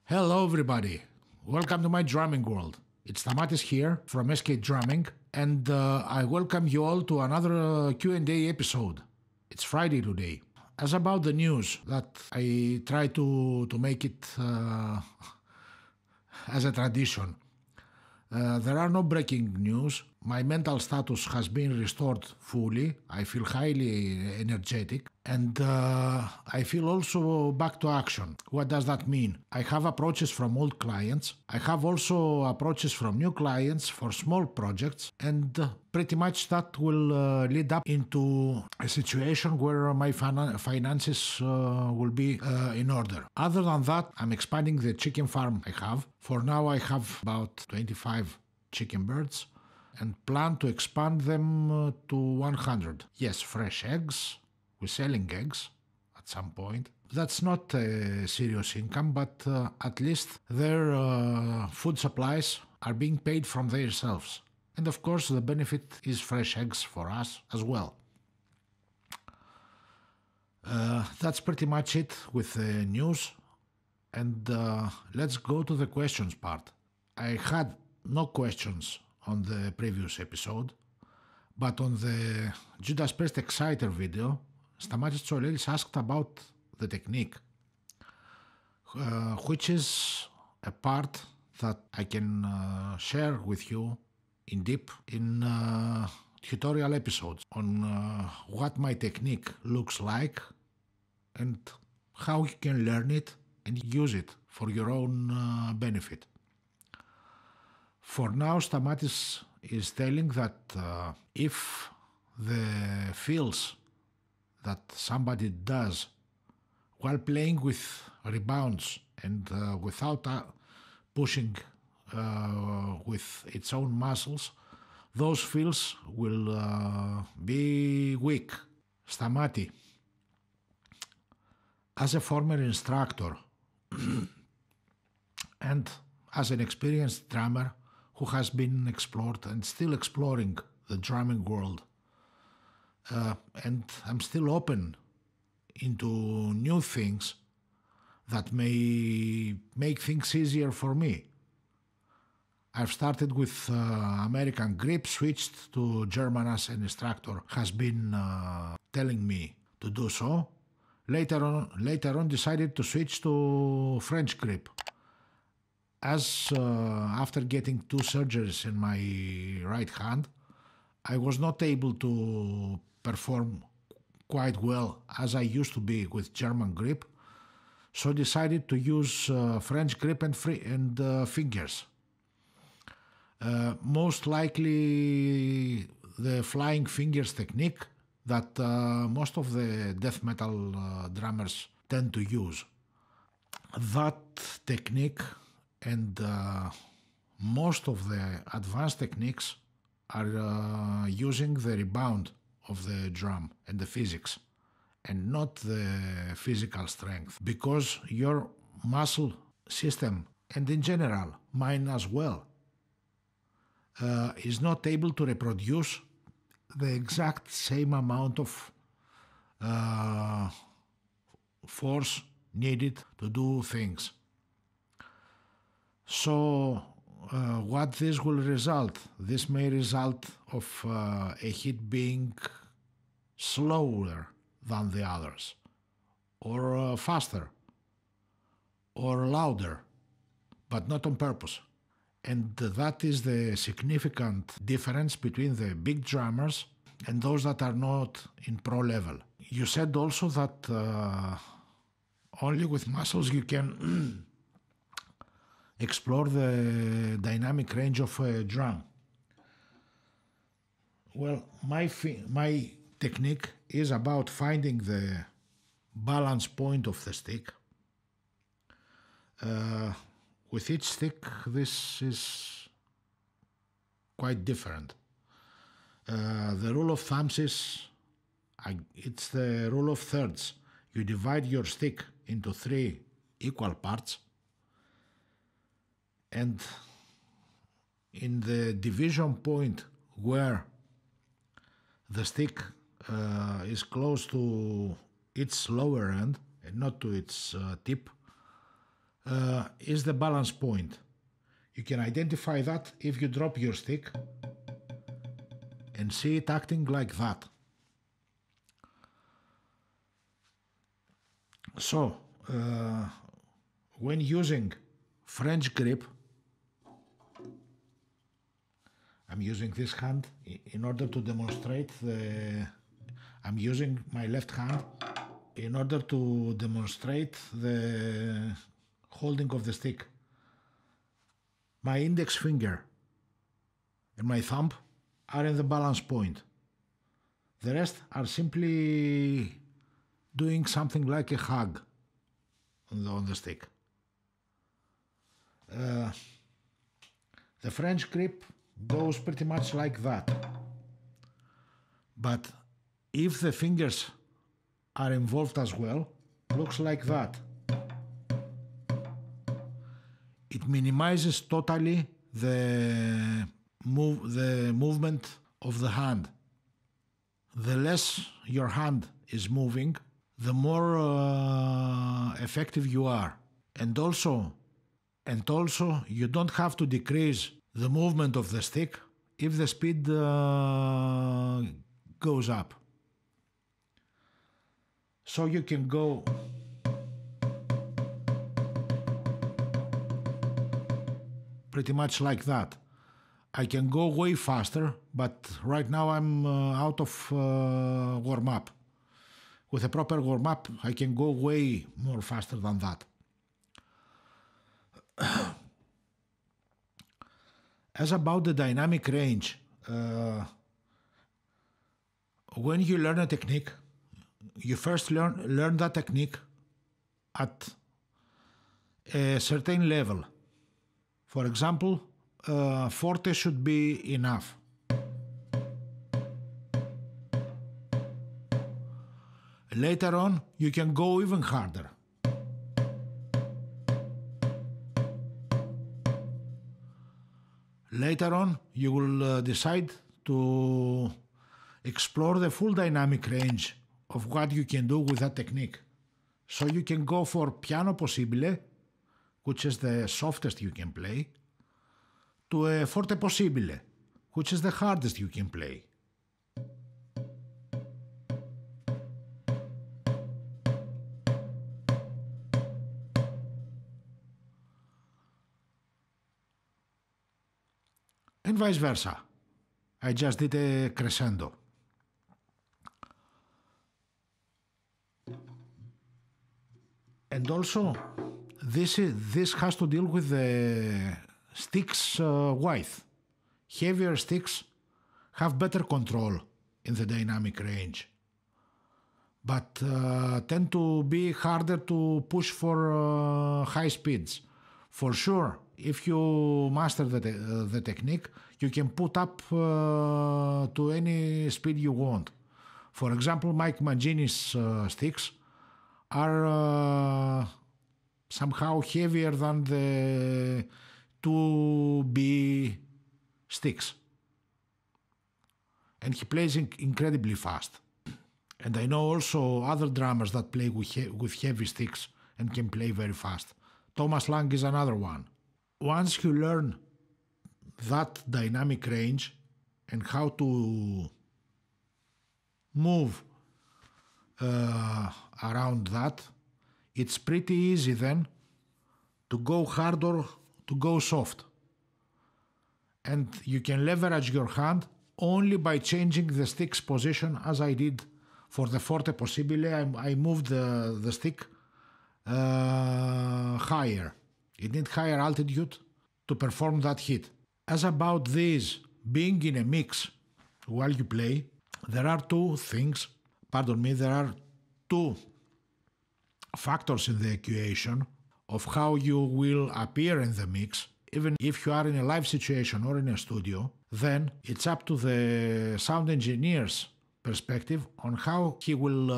Hello everybody, welcome to my drumming world. It's Tamatis here from SK Drumming and I welcome you all to another Q&A episode. It's Friday today. As about the news that I try to make it as a tradition. There are no breaking news. My mental status has been restored fully. I feel highly energetic and I feel also back to action. What does that mean? I have approaches from old clients. I have also approaches from new clients for small projects, and pretty much that will lead up into a situation where my finances will be in order. Other than that, I'm expanding the chicken farm I have. For now, I have about 25 chicken birds and plan to expand them to 100. Yes, fresh eggs. We're selling eggs at some point. That's not a serious income, but at least their food supplies are being paid from themselves. And of course, the benefit is fresh eggs for us as well. That's pretty much it with the news. And let's go to the questions part. I had no questions on the previous episode, but on the Judas Priest Exciter video, Stamatis Tsolelis asked about the technique, which is a part that I can share with you in deep in tutorial episodes on what my technique looks like and how you can learn it and use it for your own benefit. For now, Stamatis is telling that if the fills that somebody does while playing with rebounds and without pushing with its own muscles, those fills will be weak. Stamati, as a former instructor and as an experienced drummer who has been explored and still exploring the drumming world, and I'm still open into new things that may make things easier for me. I've started with American grip, switched to German as an instructor has been telling me to do so. Later on decided to switch to French grip. As after getting 2 surgeries in my right hand, I was not able to perform quite well as I used to be with German grip, so decided to use French grip and fingers. Most likely the flying fingers technique that most of the death metal drummers tend to use. That technique and most of the advanced techniques are using the rebound of the drum and the physics and not the physical strength, because your muscle system, and in general mine as well, is not able to reproduce the exact same amount of force needed to do things. So what this will result? This may result of a hit being slower than the others, or faster, or louder, but not on purpose. And that is the significant difference between the big drummers and those that are not in pro level. You said also that only with muscles you can explore the dynamic range of a drum. Well, my technique is about finding the balance point of the stick. With each stick, this is quite different. The rule of thumb is, it's the rule of thirds. You divide your stick into 3 equal parts, and in the division point where the stick is close to its lower end and not to its tip, is the balance point. You can identify that if you drop your stick and see it acting like that. So, when using French grip, I'm using this hand in order to demonstrate I'm using my left hand in order to demonstrate the holding of the stick. My index finger and my thumb are in the balance point. The rest are simply doing something like a hug on the stick. The French grip goes pretty much like that. But if the fingers are involved as well, looks like that. It minimizes totally the movement of the hand. The less your hand is moving, the more effective you are. And also you don't have to decrease the movement of the stick if the speed goes up. So you can go pretty much like that. I can go way faster, but right now I'm out of warm-up. With a proper warm-up, I can go way more faster than that. As about the dynamic range, when you learn a technique, you first learn that technique at a certain level. For example, forte should be enough. Later on, you can go even harder. Later on, you will decide to explore the full dynamic range of what you can do with that technique. So you can go for piano possibile, which is the softest you can play, to a forte possibile, which is the hardest you can play. And vice versa. I just did a crescendo. And also, this has to deal with the sticks width. Heavier sticks have better control in the dynamic range, but tend to be harder to push for high speeds. For sure, if you master the technique, you can put up to any speed you want. For example, Mike Mangini's sticks are somehow heavier than the 2B sticks. And he plays incredibly fast. And I know also other drummers that play with heavy sticks and can play very fast. Thomas Lang is another one. Once you learn that dynamic range and how to move around that, it's pretty easy then to go hard or to go soft. And you can leverage your hand only by changing the stick's position, as I did for the forte possibile. I moved the stick higher. It needs higher altitude to perform that hit. As about these being in a mix while you play, there are two factors in the equation of how you will appear in the mix. Even if you are in a live situation or in a studio, then it's up to the sound engineer's perspective on how he will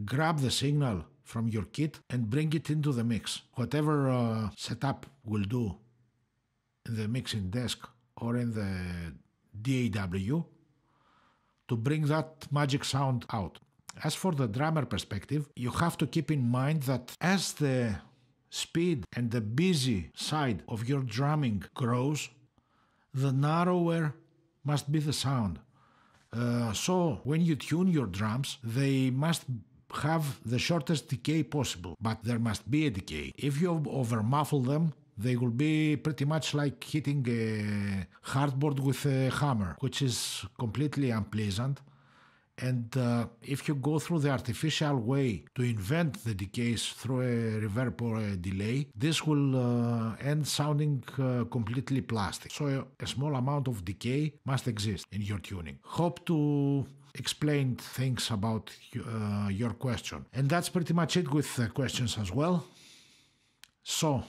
grab the signal from your kit and bring it into the mix. Whatever setup will do in the mixing desk or in the DAW to bring that magic sound out. As for the drummer perspective, you have to keep in mind that as the speed and the busy side of your drumming grows, the narrower must be the sound. So when you tune your drums, they must have the shortest decay possible, but there must be a decay. If you over muffle them, they will be pretty much like hitting a hardboard with a hammer, which is completely unpleasant. And if you go through the artificial way to invent the decays through a reverb or a delay, this will end sounding completely plastic. So a small amount of decay must exist in your tuning. Hope to explain things about your question. And that's pretty much it with the questions as well. So,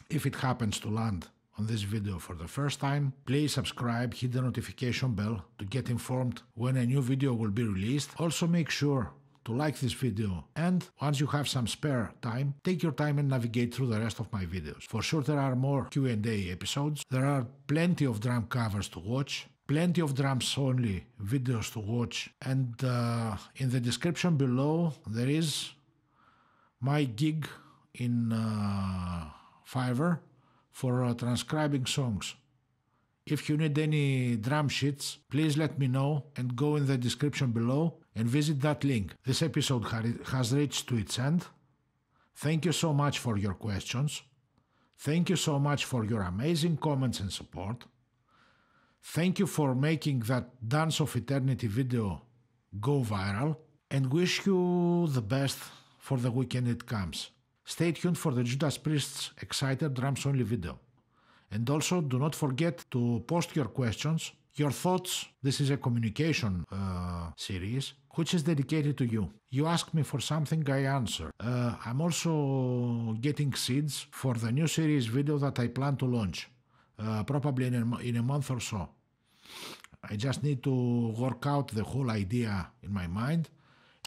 if it happens to land on this video for the first time, please subscribe, hit the notification bell to get informed when a new video will be released. Also make sure to like this video, and once you have some spare time, take your time and navigate through the rest of my videos. For sure there are more Q&A episodes, there are plenty of drum covers to watch, plenty of drums only videos to watch, and in the description below there is my gig in Fiverr for transcribing songs. If you need any drum sheets, please let me know and go in the description below and visit that link. This episode has reached to its end. Thank you so much for your questions. Thank you so much for your amazing comments and support. Thank you for making that Dance of Eternity video go viral, and wish you the best for the weekend it comes. Stay tuned for the Judas Priest's Exciter Drums Only video. And also do not forget to post your questions, your thoughts. This is a communication series which is dedicated to you. You ask me for something, I answer. I'm also getting seeds for the new series video that I plan to launch, probably in a month or so. I just need to work out the whole idea in my mind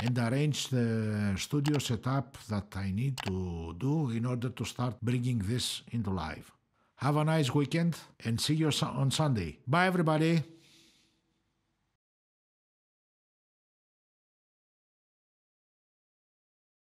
and arrange the studio setup that I need to do in order to start bringing this into live. Have a nice weekend and see you on Sunday. Bye everybody!